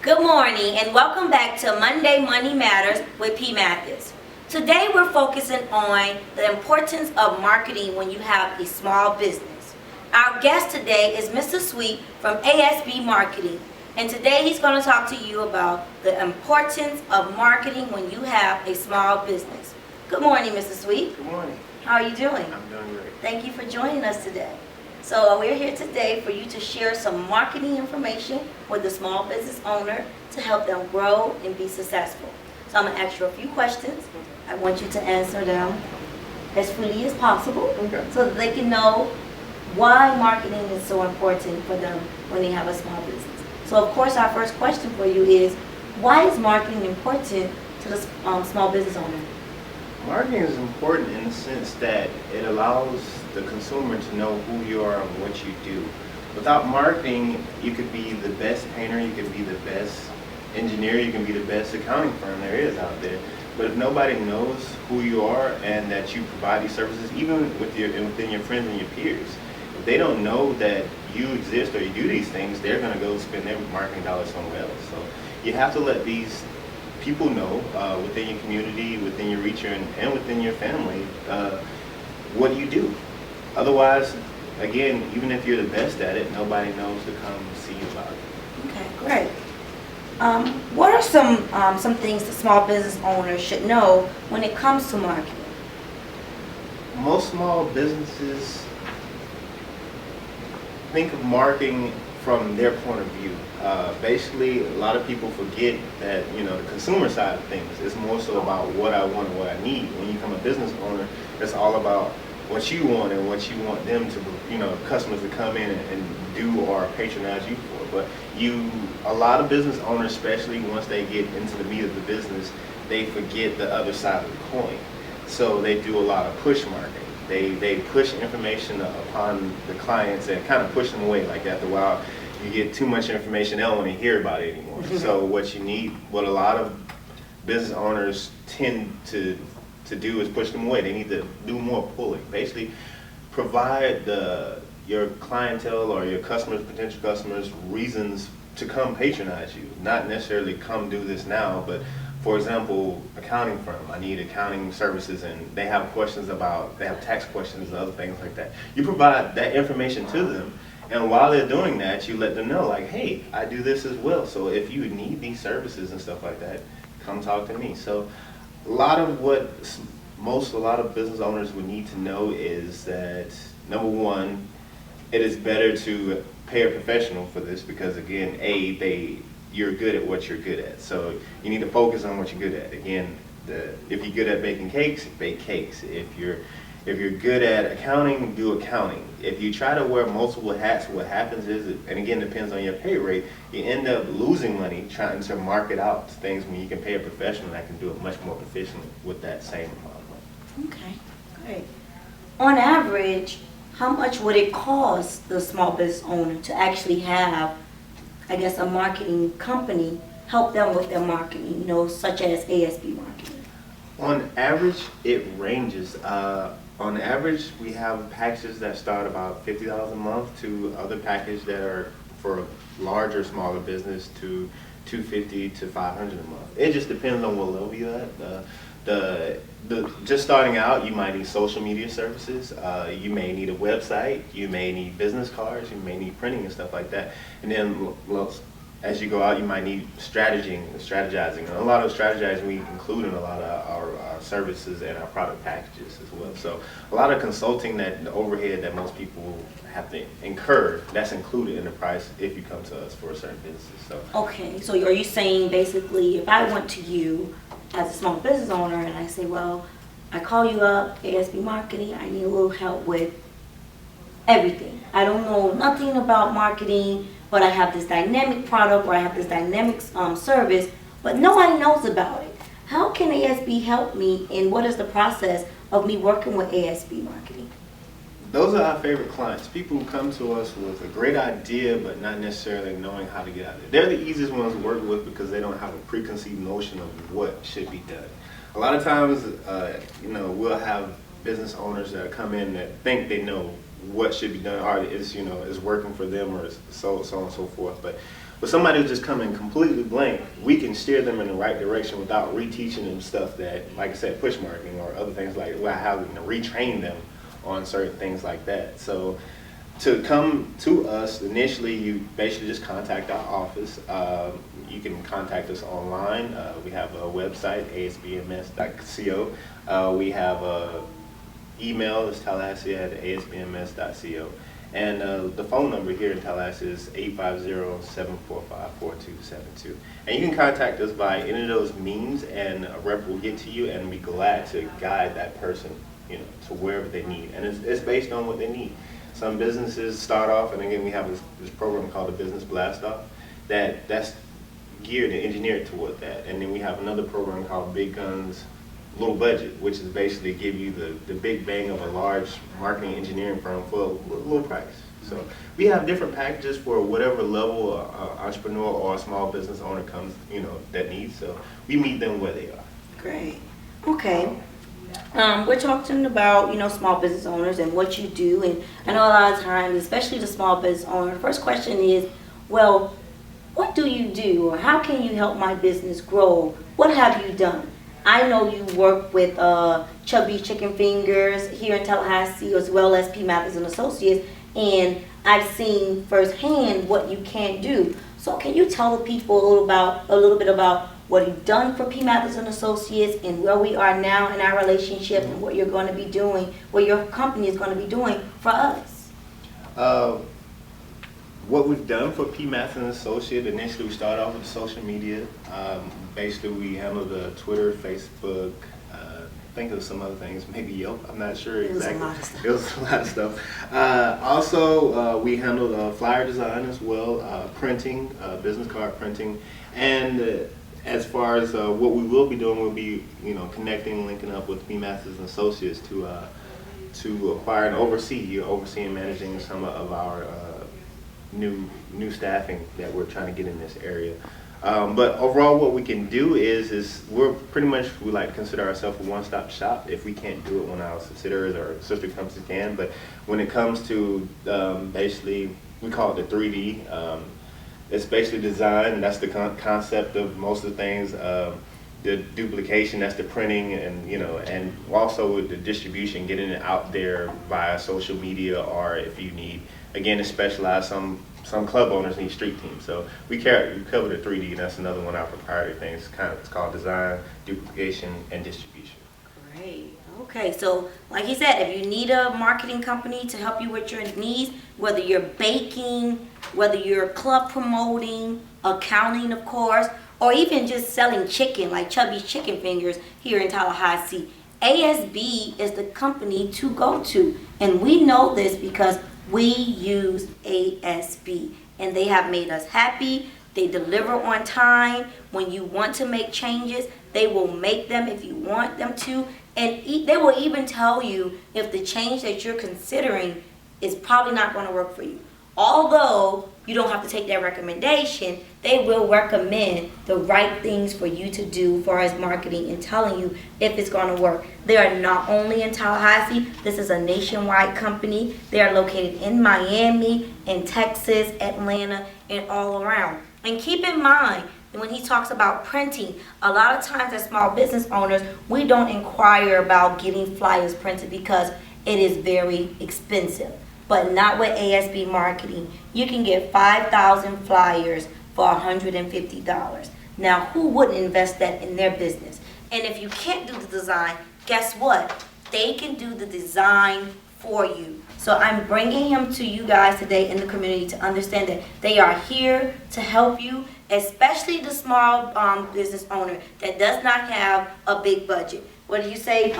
Good morning and welcome back to Monday Money Matters with P. Mathis. Today we're focusing on the importance of marketing when you have a small business. Our guest today is Mr. Sweet from ASB Marketing, and today he's going to talk to you about the importance of marketing when you have a small business. Good morning, Mr. Sweet. Good morning. How are you doing? I'm doing great. Thank you for joining us today. So we're here today for you to share some marketing information with the small business owner to help them grow and be successful. So I'm going to ask you a few questions. I want you to answer them as freely as possible, Okay. so that they can know why marketing is so important for them when they have a small business. So of course our first question for you is, why is marketing important to the small business owner? Marketing is important in the sense that it allows the consumer to know who you are and what you do. Without marketing, you could be the best painter, you could be the best engineer, you can be the best accounting firm there is out there. But if nobody knows who you are and that you provide these services, even within your friends and your peers, if they don't know that you exist or you do these things, they're going to go spend their marketing dollars somewhere else. So you have to let these people know within your community, within your reach, and within your family what you do. Otherwise, again, even if you're the best at it, nobody knows to come see you about it. Okay, great. What are some things that small business owners should know when it comes to marketing? Most small businesses think of marketing from their point of view. Basically, a lot of people forget that the consumer side of things is more so about what I want and what I need. When you become a business owner, it's all about what you want and what you want them to, customers to come in and do or patronize you for. But a lot of business owners, especially once they get into the meat of the business, they forget the other side of the coin. So they do a lot of push marketing. They push information upon the clients and kind of push them away. Like after a while, you get too much information, they don't want to hear about it anymore. So what a lot of business owners tend to do is push them away. They need to do more pulling. Basically, provide your clientele or your customers, potential customers, reasons to come patronize you. Not necessarily come do this now, but for example, accounting firm, I need accounting services and they have tax questions and other things like that. You provide that information to them, and while they're doing that, you let them know, like, hey, I do this as well. So if you need these services and stuff like that, come talk to me. So a lot of business owners would need to know is that, number one, it is better to pay a professional for this because, again, you're good at what you're good at. So you need to focus on what you're good at. Again, if you're good at baking cakes, bake cakes. If you're good at accounting, do accounting. If you try to wear multiple hats, what happens is, and again, depends on your pay rate, you end up losing money trying to market out things when you can pay a professional that can do it much more efficiently with that same amount of money. Okay, great. On average, how much would it cost the small business owner to actually have, I guess, a marketing company help them with their marketing, such as ASB Marketing? On average, it ranges. On average, we have packages that start about $50 a month to other packages that are for larger, smaller business to $250 to $500 a month. It just depends on what level you're at. Just starting out, you might need social media services. You may need a website. You may need business cards. You may need printing and stuff like that. And then as you go out, you might need strategizing. And a lot of strategizing we include in a lot of our services and our product packages as well. So a lot of consulting, the overhead that most people have to incur, that's included in the price if you come to us for a certain business. So. Okay, so are you saying basically if I went to you as a small business owner and I say, well, I call you up, ASB Marketing, I need a little help with everything. I don't know nothing about marketing, but I have this dynamic product or I have this dynamic service, but nobody knows about it. How can ASB help me, and what is the process of me working with ASB Marketing? Those are our favorite clients. People who come to us with a great idea but not necessarily knowing how to get out there. They're the easiest ones to work with because they don't have a preconceived notion of what should be done. A lot of times, we'll have business owners that come in that think they know what should be done, or is working for them, or so on and so forth. But But somebody who's just coming completely blank, we can steer them in the right direction without reteaching them stuff that, like I said, push marketing or other things like how retrain them on certain things like that. So to come to us, initially you basically just contact our office. You can contact us online. We have a website, asbms.co. We have a email, it's tallahassee@asbms.co. And the phone number here in Tallahassee is 850-745-4272. And you can contact us by any of those means, and a rep will get to you and be glad to guide that person, to wherever they need. And it's based on what they need. Some businesses start off, and again, we have this program called the Business Blast Off that's geared and engineered toward that. And then we have another program called Big Guns, Little Budget, which is basically give you the big bang of a large marketing engineering firm for a little price. So we have different packages for whatever level entrepreneur or a small business owner comes, that needs. So we meet them where they are. Great. Okay. We're talking about, small business owners and what you do. And I know a lot of times, especially the small business owner, the first question is, well, what do you do? Or how can you help my business grow? What have you done? I know you work with Chubby Chicken Fingers here in Tallahassee, as well as P. Mathis and Associates, and I've seen firsthand what you can do. So can you tell the people a little bit about what you've done for P. Mathis and Associates and where we are now in our relationship and what you're going to be doing, what your company is going to be doing for us? What we've done for P. Mathis and Associates, initially we started off with social media. Basically we handled the Twitter, Facebook, I think there was some other things, maybe Yelp, I'm not sure exactly. It was a lot of stuff. Also, we handled flyer design as well, printing, business card printing, and as far as what we will be doing, we'll be connecting, linking up with P. Mathis and Associates to acquire and oversee and managing some of our new staffing that we're trying to get in this area. But overall, what we can do is we're pretty much, we like to consider ourselves a one-stop shop if we can't do it when our subsidiaries or sister companies can. But when it comes to basically, we call it the 3D. It's basically design, and that's the concept of most of the things. The duplication, that's the printing, and also with the distribution, getting it out there via social media, or if you need, again, it's specialized. Some club owners need street teams, so we cover the 3D, and that's another one of our proprietary things. It's called design, duplication, and distribution. Great. Okay, so like you said, if you need a marketing company to help you with your needs, whether you're baking, whether you're club promoting, accounting, of course, or even just selling chicken like Chubby's Chicken Fingers here in Tallahassee, ASB is the company to go to. And we know this because we use ASB, and they have made us happy. They deliver on time. When you want to make changes, they will make them if you want them to. And they will even tell you if the change that you're considering is probably not going to work for you. Although you don't have to take their recommendation, they will recommend the right things for you to do as far as marketing and telling you if it's going to work. They are not only in Tallahassee. This is a nationwide company. They are located in Miami, in Texas, Atlanta, and all around. And keep in mind, when he talks about printing, a lot of times as small business owners, we don't inquire about getting flyers printed because it is very expensive. But not with ASB Marketing. You can get 5,000 flyers for $150. Now, who wouldn't invest that in their business? And if you can't do the design, guess what? They can do the design for you. So I'm bringing him to you guys today in the community to understand that they are here to help you, especially the small business owner that does not have a big budget. What do you say?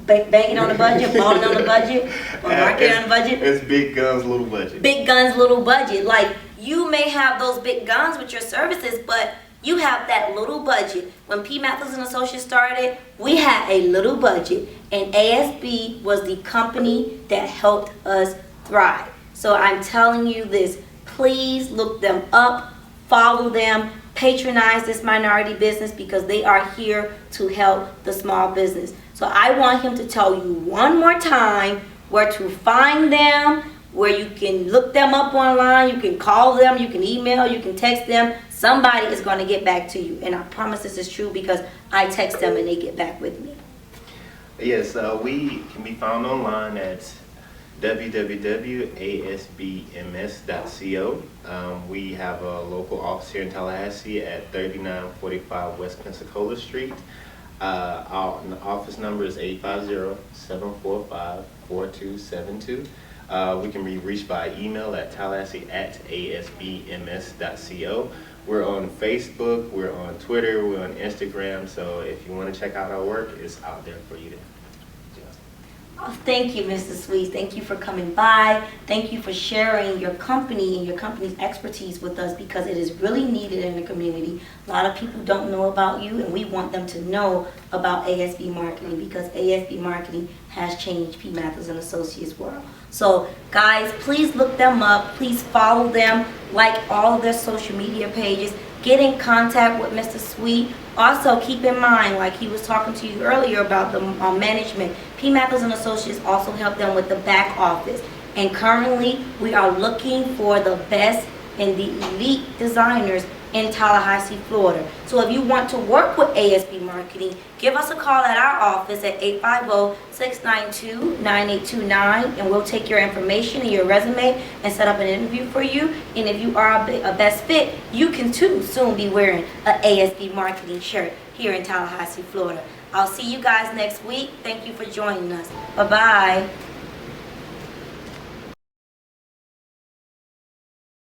Banging on the budget, balling on the budget, or marketing on the budget. It's big guns, little budget. Big guns, little budget. Like, you may have those big guns with your services, but you have that little budget. When P. Mathis and Associates started, we had a little budget, and ASB was the company that helped us thrive. So I'm telling you this, please look them up, follow them, patronize this minority business because they are here to help the small business. So I want him to tell you one more time where to find them, where you can look them up online, you can call them, you can email, you can text them. Somebody is going to get back to you. And I promise this is true because I text them and they get back with me. Yes, we can be found online at www.asbms.co. We have a local office here in Tallahassee at 3945 West Pensacola Street. Our office number is 850-745-4272. We can be reached by email at tallahassee@asbms.co. We're on Facebook, we're on Twitter, we're on Instagram, so if you want to check out our work, it's out there for you to. Oh, thank you, Mr. Sweets. Thank you for coming by. Thank you for sharing your company and your company's expertise with us because it is really needed in the community. A lot of people don't know about you, and we want them to know about ASB Marketing because ASB Marketing has changed P. Mathis and Associates world. So, guys, please look them up. Please follow them, like all of their social media pages. Get in contact with Mr. Sweet. Also, keep in mind, like he was talking to you earlier about the management, P. Mathis and Associates also help them with the back office. And currently, we are looking for the best and the elite designers in Tallahassee, Florida. So if you want to work with ASB Marketing, give us a call at our office at 850-692-9829, and we'll take your information and your resume and set up an interview for you. And if you are a best fit, you can too soon be wearing an ASB Marketing shirt here in Tallahassee, Florida. I'll see you guys next week. Thank you for joining us. Bye-bye.